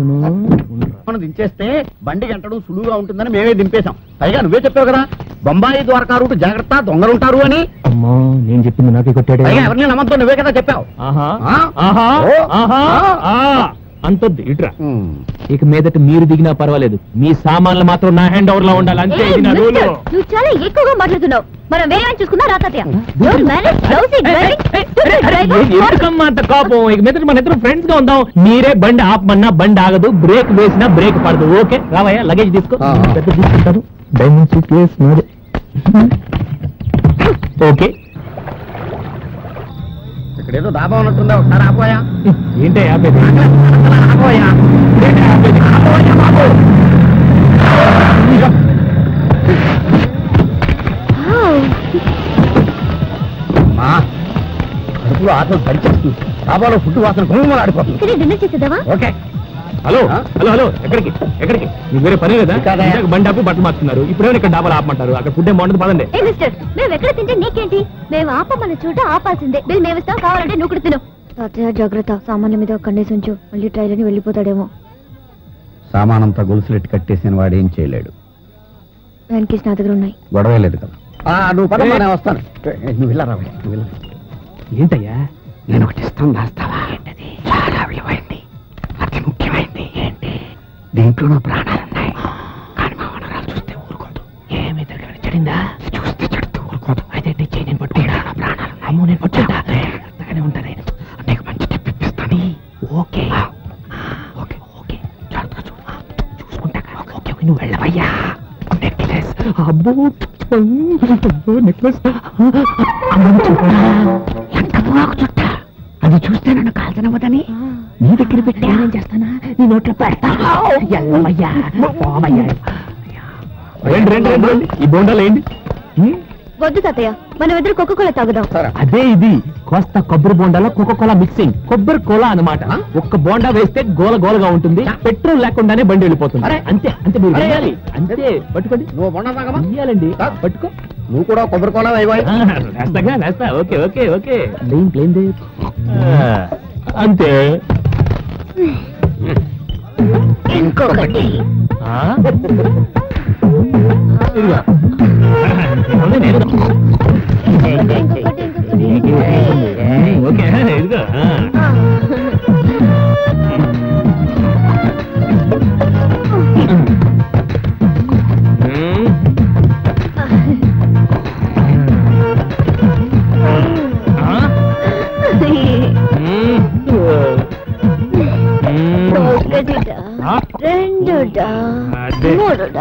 దించను. మనం దించేస్తే బండి గంటడం సులువుగా ఉంటుందని మేమే దింపేశాం. పైగా నువ్వే చెప్పావు కదా బొంబాయి ద్వారకా రూట్ జాగ్రత్త దొంగలుంటారు అని. అమ్మా నేను చెప్పింది నాకే కొట్టాడు. ఎవరిని నమ్మద్దు నువ్వే కదా చెప్పావు. అంతొద్దు ఇట్రా. ఇక మీదట మీరు దిగినా పర్వాలేదు, మీ సామాన్లు మాత్రం నా హ్యాండ్ ఓవర్ లో ఉండాలి అంతే. నువ్వు చాలా ఎక్కువగా మాట్లాడుతున్నావు. మనం వేరే చూసుకున్నా రాతయ్య. ఎందుకమ్మా అంత కోపం? ఇక మీదట మన ఇద్దరు ఫ్రెండ్స్ గా ఉందాం. మీరే బండి ఆపమన్నా బండి ఆగదు, బ్రేక్ వేసినా బ్రేక్ పడదు. ఓకే రావయ్యా, లగేజ్ తీసుకో. పెద్ద తీసుకుంటాను. డైమండ్ సూట్ కేస్ నాది. ఓకే ఇక్కడేదో దాబా ఉన్నట్టుందా, ఒకసారి ఆపోయా. ఏంటే ఆపేది? ఆపోయా కడుపులో ఆటలు పరిచేస్తుంది. దాబాలో ఫుడ్ వాసన గుమ్మలు ఆడిపోతుంది. డిన్నర్ చేసేదావా? ఓకే. హలో హలో హలో, ఎక్కడికి ఎక్కడికి? మీకు వేరే పని లేదా? బండి ఆపి బట్టలు మార్చుతున్నారు. ఇప్పుడేమైనా ఇక్కడ డాబాలు ఆపమంటారు? అక్కడ ఫుడ్ ఏం బాగుంటుంది పదండి. మేము ఎక్కడ తింటే నీకేంటి? మేము ఆపమన్న చోట ఆపాల్సిందే. బిల్ మేము ఇస్తాం, కావాలంటే నువ్వు కూడా తిను. తాతయ్య జాగ్రత్త, సామాన్ల మీద కన్నేసి ఉంచు, మళ్ళీ ట్రైల్ అని వెళ్ళిపోతాడేమో. సామానంతా గొలుసులెట్టి కట్టేసిన వాడు ఏం చేయలేడు. వ్యాన్ కేసు నా దగ్గర ఉన్నాయి. గొడవ లేదు కదా. నువ్వు పద, నేను వస్తాను. నువ్వు వెళ్ళరా, నువ్వు వెళ్ళ. ఏంటయ్యా? నేను ఒకటి ఇస్తాను, రాస్తావా? చాలా విలువైంది, అతి ముఖ్యమైనది. ఏంటి? దీంట్లో నా ప్రాణాలున్నాయి. కానీ మా వనరాలు చూస్తే ఊరుకోదు. ఏమి దగ్గర చెడిందా? చూస్తే చెడుతూ ఊరుకోదు. అయితే నేను పట్టుకుంటా. నా ప్రాణాలు అమ్మో నేను పట్టుకుంటా. అంతగానే ఉంటాను. నీకు మంచి టిప్ ఇప్పిస్తాను. ఓకే ఓకే ఓకే, జాగ్రత్తగా చూడు. చూసుకుంటా. ఓకే నువ్వు వెళ్ళవయ్యా. నెక్లెస్. అబ్బో నెక్లెస్. ఎంత పొగాకు చుట్ట. అది చూస్తే నన్ను కాల్చనవదని నీ దగ్గర పెట్టి ఏం చేస్తానా? నీ నోట్లో పెడతా. ఎల్లవయ్యా, పోవయ్యా. రండి రండి రండి రండి. ఈ బోండాలు ఏంటి? వద్దు తాతయ్య, మనం ఇద్దరు కోకోకోలా తాగుదాం. అదే ఇది కోస్తా కొబ్బరి బోండాలో కోకోకోలా మిక్సింగ్. కొబ్బరి కోలా అన్నమాట. ఒక్క బోండా వేస్తే గోల గోలగా ఉంటుంది, పెట్రోల్ లేకుండానే బండి వెళ్ళిపోతుంది. అంతే అంతే, మీరు వేయాలి అంతే. పట్టుకోండి. నువ్వు బొండ తాగమా? వేయాలండి. పట్టుకో. నువ్వు కూడా కొబ్బరి కోలా వేయబోయ్. వేస్తాగా వేస్తా. Okay okay okay. Plain plain అంతే. ఇంకొకటి. ఓకే ఇదిగో. ఒకటిట, రెండుట, మూడుట.